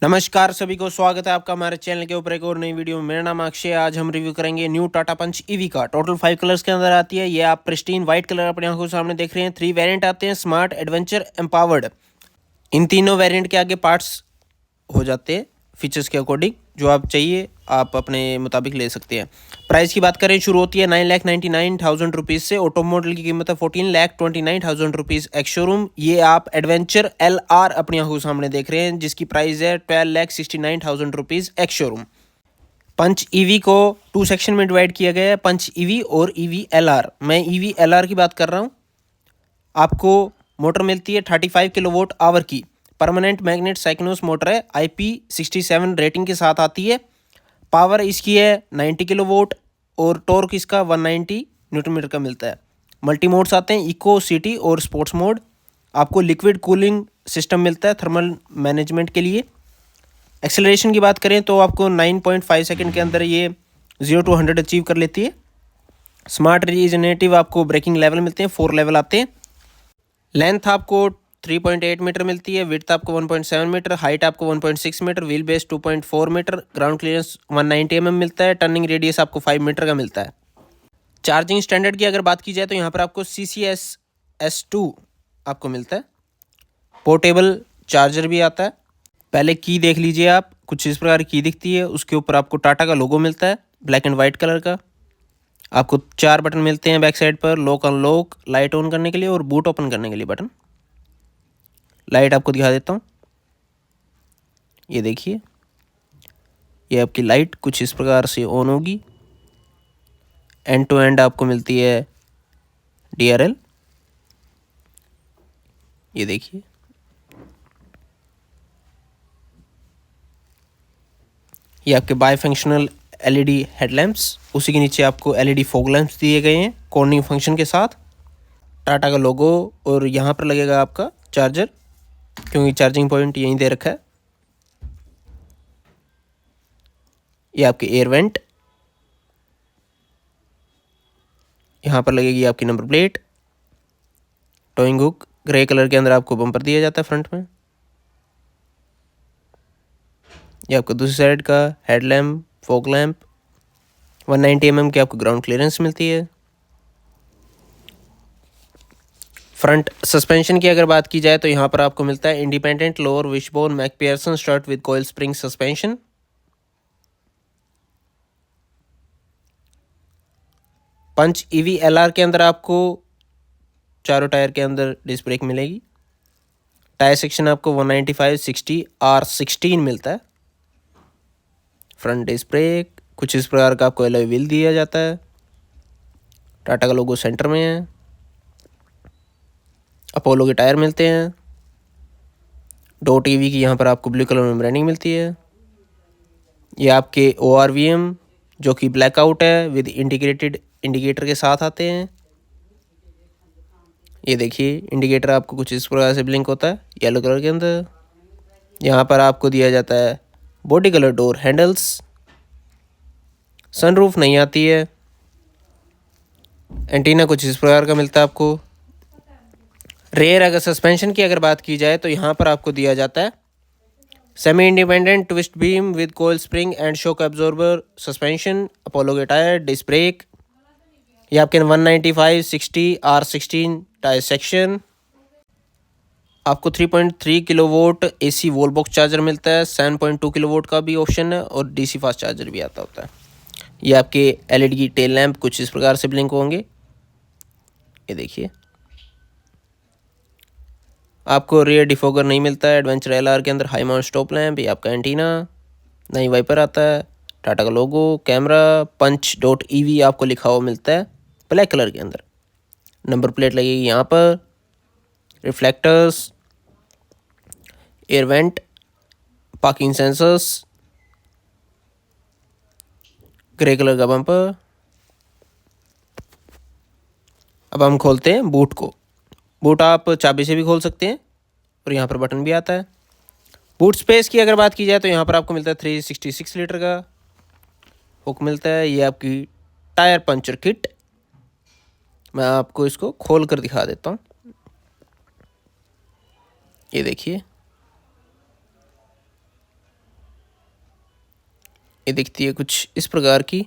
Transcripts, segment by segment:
नमस्कार सभी को, स्वागत है आपका हमारे चैनल के ऊपर एक और नई वीडियो में। मेरा नाम अक्षय। आज हम रिव्यू करेंगे न्यू टाटा पंच ईवी का। टोटल 5 कलर्स के अंदर आती है। ये आप प्रिस्टीन वाइट कलर अपनी आंखों के सामने देख रहे हैं। 3 वेरिएंट आते हैं, स्मार्ट, एडवेंचर, एम्पावर्ड। इन तीनों वेरिएंट के आगे पार्ट्स हो जाते हैं फीचर्स के अकॉर्डिंग। जो आप चाहिए आप अपने मुताबिक ले सकते हैं। प्राइस की बात करें, शुरू होती है 9,99,000 रुपीज़ से। ऑटो मॉडल की कीमत है 14,29,000 रुपीज़ एक्स शोरूम। ये आप एडवेंचर LR अपनी आंखों के सामने देख रहे हैं, जिसकी प्राइस है 12,69,000 rupees ex showroom. Punch EV को 2 सेक्शन में डिवाइड किया गया है, पंच ईवी और ईवी LR। मैं ईवी LR की बात कर रहा हूँ। आपको मोटर मिलती है 35 किलोवाट आवर की। परमानेंट मैग्नेट साइक्लोस मोटर है, IP67 रेटिंग के साथ आती है। पावर इसकी है 90 किलोवाट और टॉर्क इसका 190 न्यूटन मीटर का मिलता है। मल्टी मोड्स आते हैं, इको, सिटी और स्पोर्ट्स मोड। आपको लिक्विड कूलिंग सिस्टम मिलता है थर्मल मैनेजमेंट के लिए। एक्सेलरेशन की बात करें तो आपको 9.5 सेकंड के अंदर ये 0 to 100 अचीव कर लेती है। स्मार्ट रीजनरेटिव आपको ब्रेकिंग लेवल मिलते हैं, 4 लेवल आते हैं। लेंथ आपको 3.8 मीटर मिलती है, विड्थ आपको 1.7 मीटर, हाइट आपको 1.6 metre, wheel base 2.4 metre, ground clearance 190 mm मिलता है, टर्निंग रेडियस आपको 5 मीटर का मिलता है। चार्जिंग स्टैंडर्ड की अगर बात की जाए तो यहाँ पर आपको CCS S2 आपको मिलता है। पोर्टेबल चार्जर भी आता है। पहले की देख लीजिए आप, कुछ इस प्रकार की दिखती है। उसके ऊपर आपको टाटा का लोगो मिलता है, ब्लैक एंड वाइट कलर का। आपको 4 बटन मिलते हैं बैक साइड पर, लॉक अनलॉक, लाइट ऑन करने के लिए और बूट ओपन करने के लिए बटन। लाइट आपको दिखा देता हूँ, ये देखिए, ये आपकी लाइट कुछ इस प्रकार से ऑन होगी। एंड टू एंड आपको मिलती है DRL, ये देखिए। ये आपके बाई फंक्शनल LED हेडलैम्प्स, उसी के नीचे आपको LED फॉग लैंप्स दिए गए हैं कॉर्निंग फंक्शन के साथ। टाटा का लोगो और यहाँ पर लगेगा आपका चार्जर, क्योंकि चार्जिंग पॉइंट यहीं दे रखा है। ये आपके एयर वेंट, यहाँ पर लगेगी आपकी number plate. Towing hook grey colour के अंदर आपको बम्पर दिया जाता है फ्रंट में। ये आपको दूसरी साइड का हेडलैम्प, फॉग लैम्प, 190 mm की आपको ग्राउंड क्लियरेंस मिलती है। फ्रंट सस्पेंशन की अगर बात की जाए तो यहाँ पर आपको मिलता है independent lower wishbone McPherson strut with coil spring suspension. Punch EV LR के अंदर आपको चारों टायर के अंदर डिस्क ब्रेक मिलेगी। टायर सेक्शन आपको 195/60 R16 मिलता है। फ्रंट डिस्क ब्रेक कुछ इस प्रकार का आपको एलॉय व्हील दिया जाता है। टाटा का लोगो सेंटर में है। अपोलो के टायर मिलते हैं। डॉट ईवी की यहाँ पर आपको ब्लू कलर में ब्रांडिंग मिलती है। ये आपके ORVM जो कि ब्लैकआउट है विद इंटीग्रेटेड इंडिकेटर के साथ आते हैं। ये देखिए, इंडिकेटर आपको कुछ इस प्रकार से ब्लिंक होता है येलो कलर के अंदर। यहाँ पर आपको दिया जाता है body colour door handles. Sunroof नहीं आती है। एंटीना कुछ इस प्रकार का मिलता है आपको। रेयर अगर सस्पेंशन की अगर बात की जाए तो यहाँ पर आपको दिया जाता है semi independent twist beam with coil spring and shock absorber suspension. Apollo के टायर, डिस्क ब्रेक। ये आपके 195/60 R16 टायर सेक्शन। आपको 3.3 kilowatt AC wall box charger मिलता है। 7.2 किलोवाट का भी ऑप्शन है और DC फास्ट चार्जर भी आता होता है। ये आपके LED की टेल लैंप कुछ इस प्रकार से ब्लिंक होंगे, ये देखिए। आपको रियर डिफोगर नहीं मिलता है एडवेंचर LR के अंदर। हाई माउंट स्टॉप लैंप, ये आपका एंटीना, नई वाइपर आता है, टाटा का लोगो, कैमरा, पंच डॉट EV आपको लिखा हुआ मिलता है ब्लैक कलर के अंदर। नंबर प्लेट लगेगी यहाँ पर। Reflectors, air vent, parking sensors, grey colour का बम्पर। अब हम खोलते हैं बूट को। बूट आप चाबी से भी खोल सकते हैं और यहाँ पर बटन भी आता है। बूट स्पेस की अगर बात की जाए तो यहाँ पर आपको मिलता है 366 लीटर का हुक मिलता है। ये आपकी टायर पंचर किट, मैं आपको इसको खोल कर दिखा देता हूँ। ये देखिए, ये दिखती है कुछ इस प्रकार की।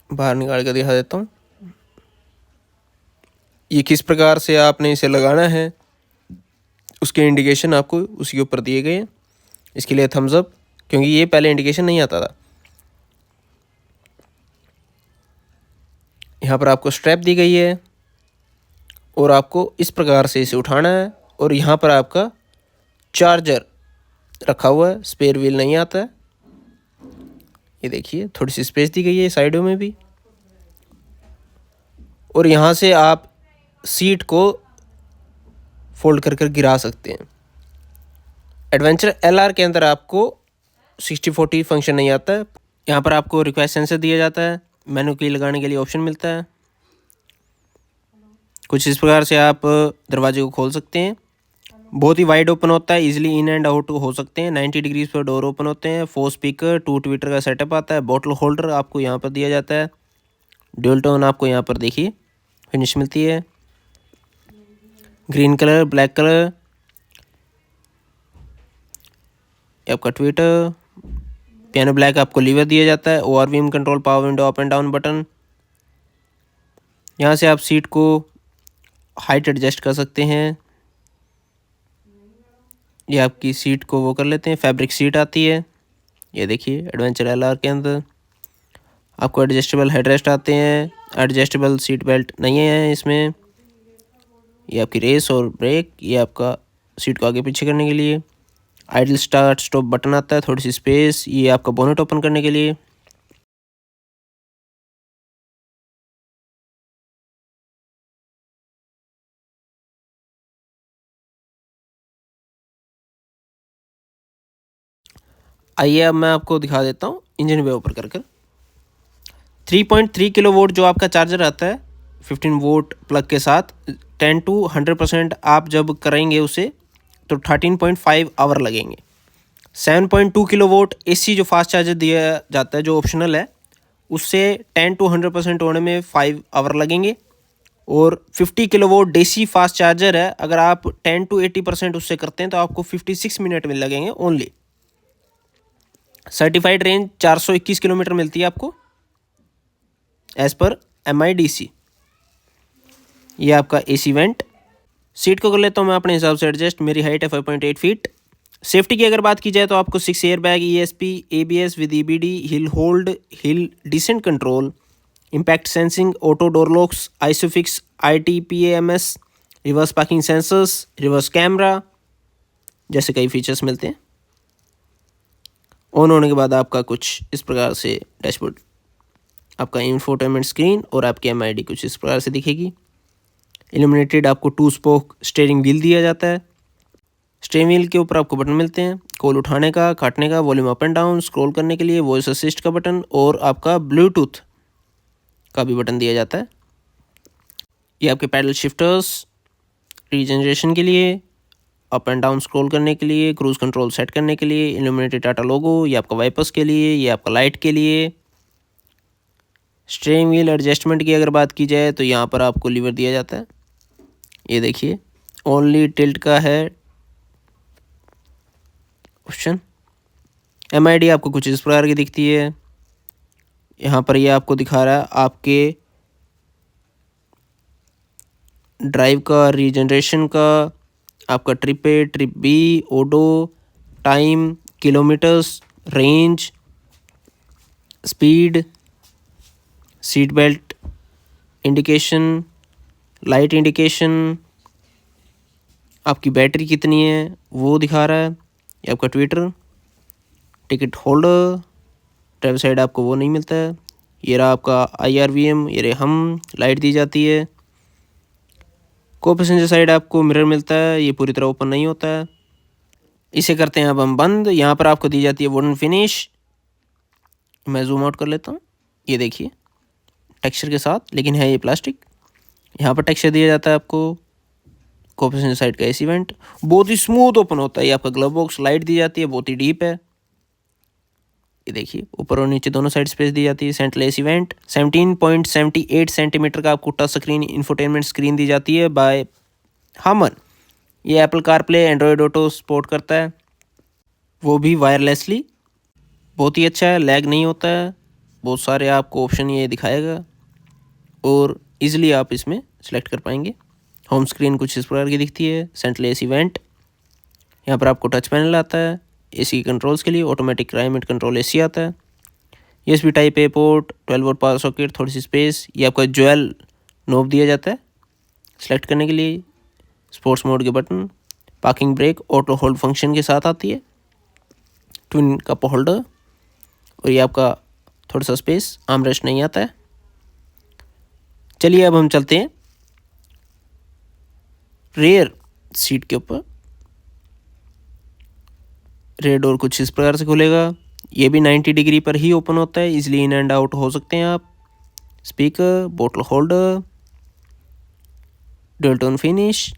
बाहर निकाल कर दिखा देता हूँ। ये किस प्रकार से आपने इसे लगाना है उसके इंडिकेशन आपको उसी के ऊपर दिए गए हैं। इसके लिए थम्स अप, क्योंकि ये पहले इंडिकेशन नहीं आता था। यहाँ पर आपको स्ट्रैप दी गई है और आपको इस प्रकार से इसे उठाना है। और यहाँ पर आपका चार्जर रखा हुआ है, स्पेयर व्हील नहीं आता है। ये देखिए थोड़ी सी स्पेस दी गई है साइडों में भी। और यहाँ से आप सीट को फोल्ड कर कर गिरा सकते हैं। एडवेंचर एलआर के अंदर आपको 60/40 फंक्शन नहीं आता है। यहाँ पर आपको रिक्वेस्ट सेंसर दिया जाता है, मेनू की लगाने के लिए ऑप्शन मिलता है। कुछ इस प्रकार से आप दरवाजे को खोल सकते हैं। बहुत ही वाइड ओपन होता है, इजीली इन एंड आउट हो सकते हैं। 90 डिग्रीज पर डोर ओपन होते हैं। 4 स्पीकर, 2 ट्विटर का सेटअप आता है। बॉटल होल्डर आपको यहाँ पर दिया जाता है। ड्यूल टोन आपको यहाँ पर देखिए फिनिश मिलती है। ग्रीन कलर, ब्लैक कलर, आपका ट्विटर। पियानो ब्लैक आपको लीवर दिया जाता है। ORVM control, power window, up and down button. यहाँ से आप सीट को हाइट एडजस्ट कर सकते हैं। ये आपकी सीट को वो कर लेते हैं। फैब्रिक सीट आती है, ये देखिए एडवेंचर एलआर के अंदर। आपको एडजस्टेबल हेडरेस्ट आते हैं। एडजस्टेबल सीट बेल्ट नहीं है इसमें। ये आपकी रेस और ब्रेक, ये आपका सीट को आगे पीछे करने के लिए। आइडल स्टार्ट स्टॉप बटन आता है, थोड़ी सी स्पेस, ये आपका बोनेट ओपन करने के लिए। आइए अब मैं आपको दिखा देता हूँ इंजन वे ऊपर कर 3.3 किलोवाट जो आपका चार्जर आता है 15 वोल्ट प्लग के साथ। 10 to 100% आप जब करेंगे उसे तो 13.5 आवर लगेंगे। 7.2 किलोवाट AC जो फास्ट चार्जर दिया जाता है, जो ऑप्शनल है, उससे 10 to 100% होने में 5 आवर लगेंगे। और 50 किलोवाट DC फास्ट चार्जर है, अगर आप 10 to 80% उससे करते हैं तो आपको 56 मिनट में लगेंगे ओनली। सर्टिफाइड रेंज 421 किलोमीटर मिलती है आपको एज पर MIDC। ये आपका AC वेंट। सीट को कर लेता हूँ मैं अपने हिसाब से एडजस्ट। मेरी हाइट है 5.8 फीट। सेफ्टी की अगर बात की जाए तो आपको 6 air bag, ESP, ABS with EBD, hill hold, hill descent control, impact sensing, auto door locks, isofix, ITPAMS, reverse parking sensors, reverse camera जैसे कई फीचर्स मिलते हैं। ऑन होने के बाद आपका कुछ इस प्रकार से डैशबोर्ड, आपका इंफोटेनमेंट स्क्रीन और आपकी MID कुछ इस प्रकार से दिखेगी। इल्यूमिनेटेड आपको 2 स्पोक स्टीयरिंग व्हील दिया जाता है। स्टीयरिंग व्हील के ऊपर आपको बटन मिलते हैं, कॉल उठाने का, काटने का, volume up and down, scroll करने के लिए, वॉइस असिस्ट का बटन और आपका ब्लूटूथ का भी बटन दिया जाता है। ये आपके पैडल शिफ्टर्स रीजनरेशन के लिए, अप एंड डाउन स्क्रॉल करने के लिए, क्रूज कंट्रोल सेट करने के लिए, इल्यूमिनेटेड टाटा लोगो, ये आपका वाइपर्स के लिए, ये आपका लाइट के लिए। स्टीयरिंग व्हील एडजस्टमेंट की अगर बात की जाए तो यहाँ पर आपको लीवर दिया जाता है, ये देखिए ओनली टिल्ट का है ऑप्शन। MID आपको कुछ इस प्रकार की दिखती है। यहाँ पर ये आपको दिखा रहा है आपके ड्राइव का, रीजनरेशन का, आपका trip A, trip B, odo, time, kilometres, range, speed, seat belt indication, light indication, आपकी बैटरी कितनी है वो दिखा रहा है। ये आपका tweeter, ticket holder, driver side आपको वो नहीं मिलता है। ये रहा आपका IRVM, ये रहे हम, लाइट दी जाती है। को पैसेंजर साइड आपको मिरर मिलता है, ये पूरी तरह ओपन नहीं होता है। इसे करते हैं अब हम बंद। यहाँ पर आपको दी जाती है वुडन फिनिश। मैं जूम आउट कर लेता हूँ, ये देखिए टेक्सचर के साथ, लेकिन है ये प्लास्टिक। यहाँ पर टेक्सचर दिया जाता है आपको। को पैसेंजर साइड का AC वेंट बहुत ही स्मूथ ओपन होता है। ये आपका ग्लव बॉक्स, लाइट दी जाती है, बहुत ही डीप है, ये देखिए ऊपर और नीचे दोनों साइड स्पेस दी जाती है। सेंट्रल AC वेंट 17.78 सेंटीमीटर का आपको टच स्क्रीन इंफोटेनमेंट स्क्रीन दी जाती है बाय हमर। ये Apple CarPlay, Android auto support करता है, वो भी वायरलेसली। बहुत ही अच्छा है, लैग नहीं होता है, बहुत सारे आपको ऑप्शन ये दिखाएगा और इजीली आप इसमें सेलेक्ट कर पाएंगे। होम स्क्रीन कुछ इस प्रकार की दिखती है। सेंट्रल एसी वेंट, यहाँ पर आपको टच पैनल आता है एसी कंट्रोल्स के लिए। ऑटोमेटिक क्लाइमेट कंट्रोल एसी आता है। USB type A port, 12 volt power socket, थोड़ी सी स्पेस। ये आपका ज्वेल नोब दिया जाता है सेलेक्ट करने के लिए। स्पोर्ट्स मोड के button, parking brake auto hold function के साथ आती है। ट्विन कप होल्डर और ये आपका थोड़ा सा स्पेस, आर्मरेस्ट नहीं आता है। चलिए अब हम चलते हैं रेयर सीट के ऊपर। रेयर डोर कुछ इस प्रकार से खुलेगा। ये भी 90 डिग्री पर ही ओपन होता है, इजिली इन एंड आउट हो सकते हैं आप। स्पीकर, बोतल holder, dual tone finish,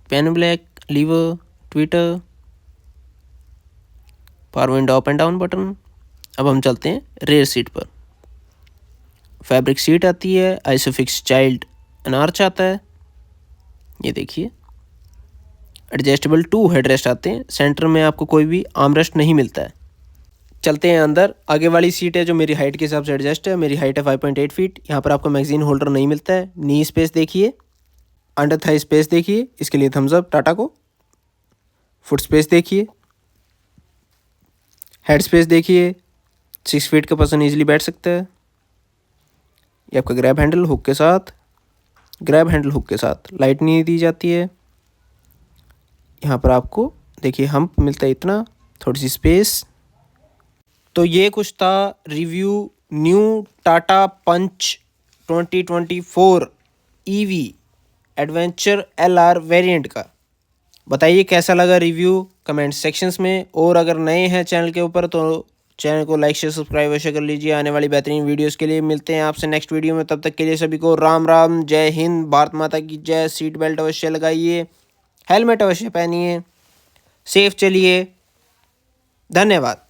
piano black, lever, tweeter, power window up and down button. अब हम चलते हैं रेयर सीट पर। फैब्रिक सीट आती है, आइसोफिक्स चाइल्ड अनार्च आता है, ये देखिए। एडजस्टेबल 2 हेडरेस्ट आते हैं। सेंटर में आपको कोई भी आर्मरेस्ट नहीं मिलता है। चलते हैं अंदर। आगे वाली सीट है जो मेरी हाइट के हिसाब से एडजस्ट है। मेरी हाइट है 5.8 फीट। यहाँ पर आपको मैगजीन होल्डर नहीं मिलता है। नी स्पेस देखिए, अंडर थाई स्पेस देखिए, इसके लिए थम्स अप टाटा को। फुट स्पेस देखिए, हेड स्पेस देखिए, 6 फीट का पर्सन इजीली बैठ सकता है। ये आपका ग्रैब हैंडल हुक के साथ, ग्रैब हैंडल हुक के साथ लाइट नहीं दी जाती है। यहाँ पर आपको देखिए हम्प मिलता है इतना, थोड़ी सी स्पेस। तो ये कुछ था रिव्यू न्यू टाटा पंच 2024 ईवी एडवेंचर एलआर वेरिएंट का। बताइए कैसा लगा रिव्यू कमेंट सेक्शंस में। और अगर नए हैं चैनल के ऊपर तो चैनल को लाइक शेयर सब्सक्राइब अवश्य कर लीजिए। आने वाली बेहतरीन वीडियोस के लिए मिलते हैं आपसे नेक्स्ट वीडियो में। तब तक के लिए सभी को राम राम, जय हिंद, भारत माता की जय। सीट बेल्ट अवश्य लगाइए, हेलमेट अवश्य पहनिए, सेफ चलिए। धन्यवाद।